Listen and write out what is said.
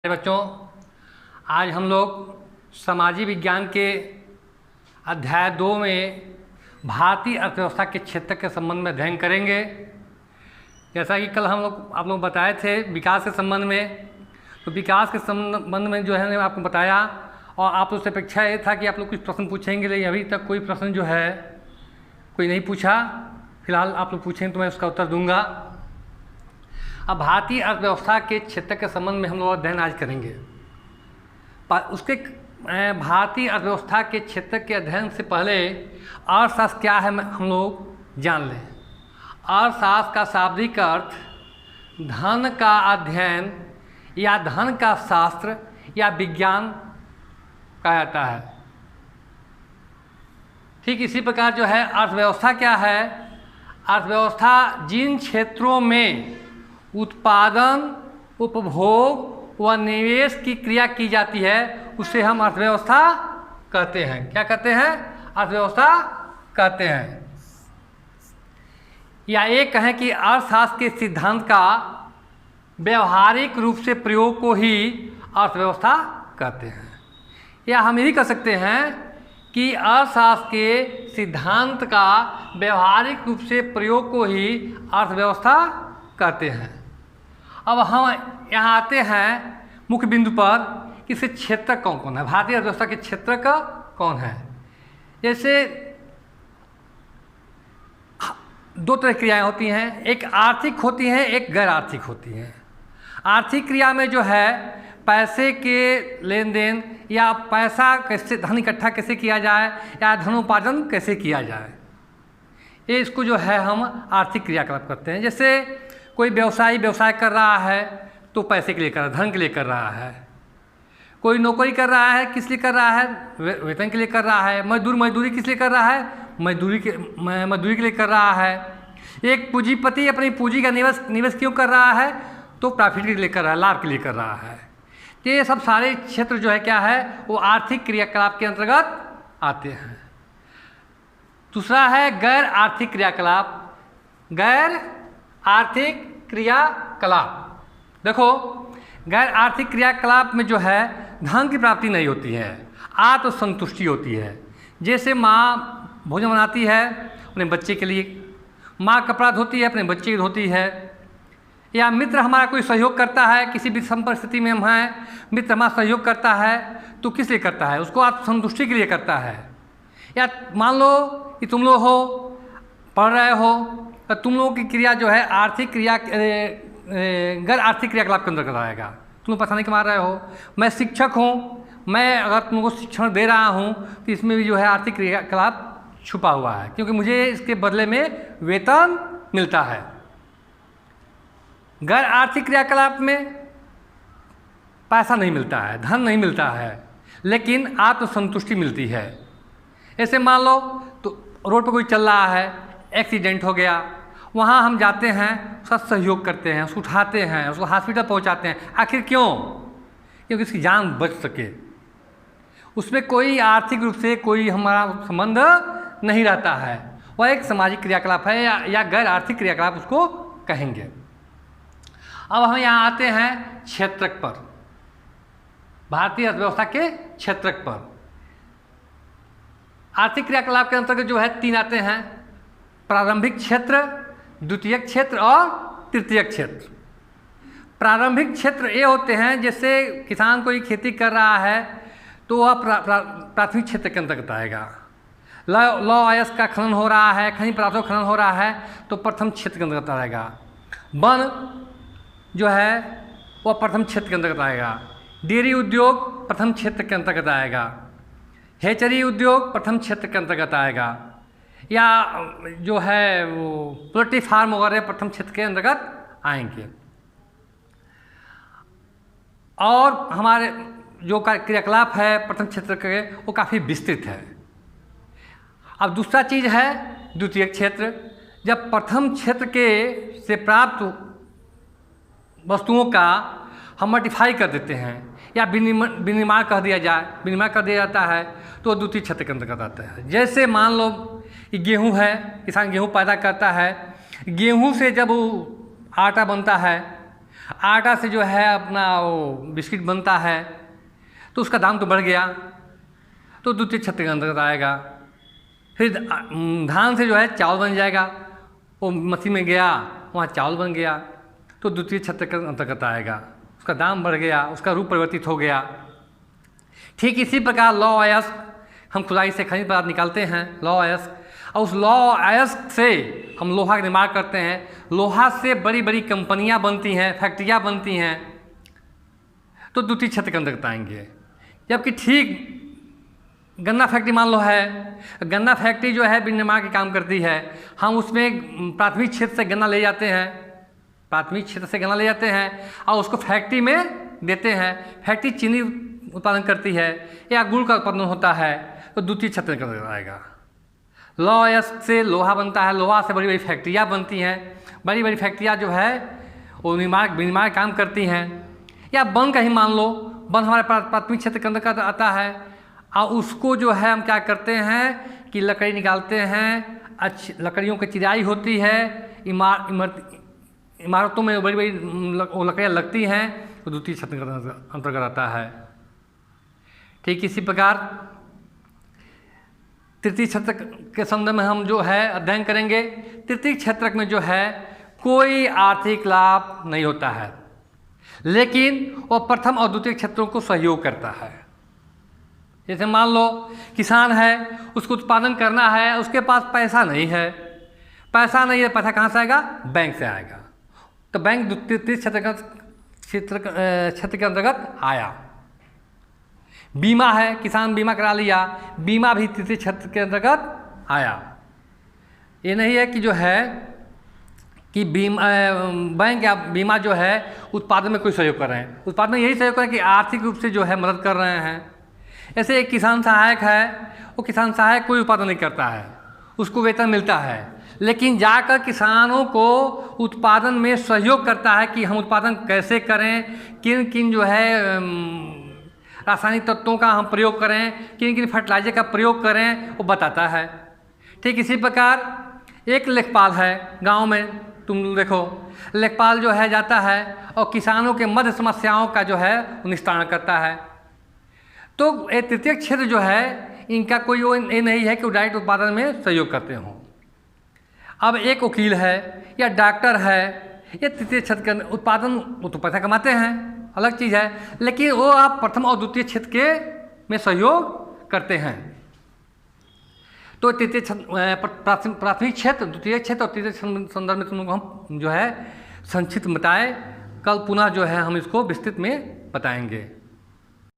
बच्चों, आज हम लोग सामाजिक विज्ञान के अध्याय 2 में भारतीय अर्थव्यवस्था के क्षेत्र के संबंध में अध्ययन करेंगे। जैसा कि कल हम लोग आप लोग बताए थे विकास के संबंध में, तो विकास के संबंध में जो है आपको बताया और आप लोग से अपेक्षा ये था कि आप लोग कुछ प्रश्न पूछेंगे, लेकिन अभी तक कोई प्रश्न जो है कोई नहीं पूछा। फिलहाल आप लोग पूछेंगे तो मैं उसका उत्तर दूंगा। अब भारतीय अर्थव्यवस्था के क्षेत्र के संबंध में हम लोग अध्ययन आज करेंगे। उसके भारतीय अर्थव्यवस्था के क्षेत्र के अध्ययन से पहले अर्थशास्त्र क्या है हम लोग जान लें। अर्थशास्त्र का शाब्दिक अर्थ धन का अध्ययन या धन का शास्त्र या विज्ञान कहा जाता है। ठीक इसी प्रकार जो है अर्थव्यवस्था क्या है, अर्थव्यवस्था जिन क्षेत्रों में उत्पादन, उपभोग व निवेश की क्रिया की जाती है उसे हम अर्थव्यवस्था कहते हैं। क्या कहते हैं? अर्थव्यवस्था कहते हैं। या ये कहें कि अर्थशास्त्र के सिद्धांत का व्यवहारिक रूप से प्रयोग को ही अर्थव्यवस्था कहते हैं। या हम यही कह सकते हैं कि अर्थशास्त्र के सिद्धांत का व्यवहारिक रूप से प्रयोग को ही अर्थव्यवस्था कहते हैं। अब हम यहाँ आते हैं मुख्य बिंदु पर कि इसके क्षेत्र कौन कौन है, भारतीय अर्थव्यवस्था के क्षेत्र का कौन है। जैसे दो तरह की क्रियाएँ होती हैं, एक आर्थिक होती हैं, एक गैर आर्थिक होती हैं। आर्थिक क्रिया में जो है पैसे के लेन देन या पैसा कैसे, धन इकट्ठा कैसे किया जाए या धनोपार्जन कैसे किया जाए, ये इसको जो है हम आर्थिक क्रियाकलाप करते हैं। जैसे कोई व्यवसाय कर रहा है तो पैसे के लिए कर रहा है, धन के लिए कर रहा है। कोई नौकरी कर रहा है, किस लिए कर रहा है? वेतन के लिए कर रहा है। मजदूरी किस लिए कर रहा है? मजदूरी के लिए कर रहा है। एक पूंजीपति अपनी पूंजी का निवेश क्यों कर रहा है? तो प्रॉफिट के लिए कर रहा है, लाभ के लिए कर रहा है। तो ये सब सारे क्षेत्र जो है क्या है, वो आर्थिक क्रियाकलाप के अंतर्गत आते हैं। दूसरा है गैर आर्थिक क्रियाकलाप। गैर आर्थिक क्रियाकलाप, देखो गैर आर्थिक क्रियाकलाप में जो है धन की प्राप्ति नहीं होती है, आत्मसंतुष्टि होती है। जैसे माँ भोजन बनाती है अपने बच्चे के लिए, माँ कपड़ा धोती है अपने बच्चे की धोती है। या मित्र हमारा कोई सहयोग करता है, किसी भी परिस्थिति में हम हैं, मित्र हमारा सहयोग करता है तो किस लिए करता है? उसको आत्मसंतुष्टि के लिए करता है। या मान लो कि तुम लोग हो, पढ़ रहे हो, तो तुम लोगों की क्रिया जो है आर्थिक क्रिया गैर आर्थिक क्रियाकलाप के अंतर्गत आएगा। तुम लोग पढ़ाने के मार रहे हो, मैं शिक्षक हूँ, मैं अगर तुमको शिक्षण दे रहा हूँ तो इसमें भी जो है आर्थिक क्रियाकलाप छुपा हुआ है, क्योंकि मुझे इसके बदले में वेतन मिलता है। गैर आर्थिक क्रियाकलाप में पैसा नहीं मिलता है, धन नहीं मिलता है, लेकिन आत्मसंतुष्टि मिलती है। ऐसे मान लो तो रोड पर कोई चल रहा है, एक्सीडेंट हो गया, वहाँ हम जाते हैं, उसका सहयोग करते हैं, उसको उठाते हैं, उसको हॉस्पिटल पहुँचाते हैं। आखिर क्यों? क्योंकि उसकी जान बच सके। उसमें कोई आर्थिक रूप से कोई हमारा संबंध नहीं रहता है, वह एक सामाजिक क्रियाकलाप है या गैर आर्थिक क्रियाकलाप उसको कहेंगे। अब हम यहाँ आते हैं क्षेत्रक पर, भारतीय अर्थव्यवस्था के क्षेत्रक पर। आर्थिक क्रियाकलाप के अंतर्गत जो है 3 आते हैं, प्रारंभिक क्षेत्र, द्वितीयक क्षेत्र और तृतीयक क्षेत्र। प्रारंभिक क्षेत्र ये होते हैं जैसे किसान कोई खेती कर रहा है तो वह प्राथमिक क्षेत्र के अंतर्गत आएगा। लौह अयस्क का खनन हो रहा है, खनिज पदार्थों का खनन हो रहा है तो प्रथम क्षेत्र के अंतर्गत आएगा। वन जो है वह प्रथम क्षेत्र के अंतर्गत आएगा। डेयरी उद्योग प्रथम क्षेत्र के अंतर्गत आएगा। हैचरी उद्योग प्रथम क्षेत्र के अंतर्गत आएगा। या जो है वो पोल्ट्री फार्म वगैरह प्रथम क्षेत्र के अंतर्गत आएंगे। और हमारे जो क्रियाकलाप है प्रथम क्षेत्र के वो काफ़ी विस्तृत है। अब दूसरा चीज़ है द्वितीयक क्षेत्र। जब प्रथम क्षेत्र के से प्राप्त वस्तुओं का हम मल्टीफाई कर देते हैं या विनिर्माण कर दिया जाता है तो द्वितीय क्षेत्र के अंतर्गत आता है। जैसे मान लो कि गेहूँ है, किसान गेहूँ पैदा करता है, गेहूँ से जब आटा बनता है, आटा से जो है अपना वो बिस्किट बनता है, तो उसका दाम तो बढ़ गया, तो द्वितीय क्षेत्र के अंतर्गत आएगा। फिर धान से जो है चावल बन जाएगा, वो मशीन में गया, वहाँ चावल बन गया, तो द्वितीय क्षेत्र के अंतर्गत आएगा, उसका दाम बढ़ गया, उसका रूप परिवर्तित हो गया। ठीक इसी प्रकार लौ अयस्क, हम खुदाई से खनिज पदार्थ निकालते हैं, लौ अयस्क, और उस लौ अयस्क से हम लोहा का निर्माण करते हैं। लोहा से बड़ी बड़ी कंपनियां बनती हैं, फैक्ट्रियां बनती हैं, तो द्वितीय क्षेत्र के अंतर्गत आएंगे। जबकि ठीक गन्ना फैक्ट्री मान लो है, गन्ना फैक्ट्री जो है विनिर्माण के काम करती है, हम उसमें प्राथमिक क्षेत्र से गन्ना ले जाते हैं, प्राथमिक क्षेत्र से गन्ना ले जाते हैं और उसको फैक्ट्री में देते हैं, फैक्ट्री चीनी उत्पादन करती है या गुड़ का उत्पादन होता है, तो द्वितीय क्षेत्र के अंतर्गत आएगा। लौ अयस्क से लोहा बनता है, लोहा से बड़ी बड़ी फैक्ट्रियाँ बनती हैं, बड़ी बड़ी फैक्ट्रियाँ जो है वो विनिर्माण काम करती हैं। या वन का ही मान लो, वन हमारे प्राथमिक क्षेत्र के अंतर्गत आता है, और उसको जो है हम क्या करते हैं कि लकड़ी निकालते हैं, अच्छी लकड़ियों की चिराई होती है, इमारतों में बड़ी बड़ी वो लकड़ियाँ लगती हैं, तो द्वितीय क्षेत्र के अंतर्गत आता है। ठीक इसी प्रकार तृतीय क्षेत्र के संदर्भ में हम जो है अध्ययन करेंगे। तृतीय क्षेत्र में जो है कोई आर्थिक लाभ नहीं होता है, लेकिन वो प्रथम और द्वितीय क्षेत्रों को सहयोग करता है। जैसे मान लो किसान है, उसको उत्पादन करना है, उसके पास पैसा नहीं है, पैसा कहाँ से आएगा? बैंक से आएगा, तो बैंक तृतीय क्षेत्र के अंतर्गत आया। बीमा है, किसान बीमा करा लिया, बीमा भी तृतीय क्षेत्र के अंतर्गत आया। ये नहीं है कि जो है कि बैंक या बीमा जो है उत्पादन में कोई सहयोग कर रहे हैं, उत्पादन में यही सहयोग कर रहे हैं कि आर्थिक रूप से जो है मदद कर रहे हैं। ऐसे एक किसान सहायक है, वो किसान सहायक कोई उत्पादन नहीं करता है, उसको वेतन मिलता है, लेकिन जाकर किसानों को उत्पादन में सहयोग करता है कि हम उत्पादन कैसे करें, किन किन जो है रासायनिक तत्वों का हम प्रयोग करें, किन किन फर्टिलाइजर का प्रयोग करें, वो बताता है। ठीक इसी प्रकार एक लेखपाल है गांव में, तुम देखो लेखपाल जो है जाता है और किसानों के मध्य समस्याओं का जो है निस्तारण करता है। तो ये तृतीय क्षेत्र जो है इनका कोई वो ये नहीं है कि वो डायरेक्ट उत्पादन में सहयोग करते हों। अब एक वकील है या डॉक्टर है, ये तृतीय क्षेत्र के उत्पादन, वो तो पैसा कमाते हैं, अलग चीज़ है, लेकिन वो आप प्रथम और द्वितीय क्षेत्र के में सहयोग करते हैं। तो तृतीय प्राथमिक क्षेत्र, द्वितीय क्षेत्र और तृतीय संदर्भ में तुम लोग हम जो है संक्षिप्त बताए, कल पुनः जो है हम इसको विस्तृत में बताएंगे।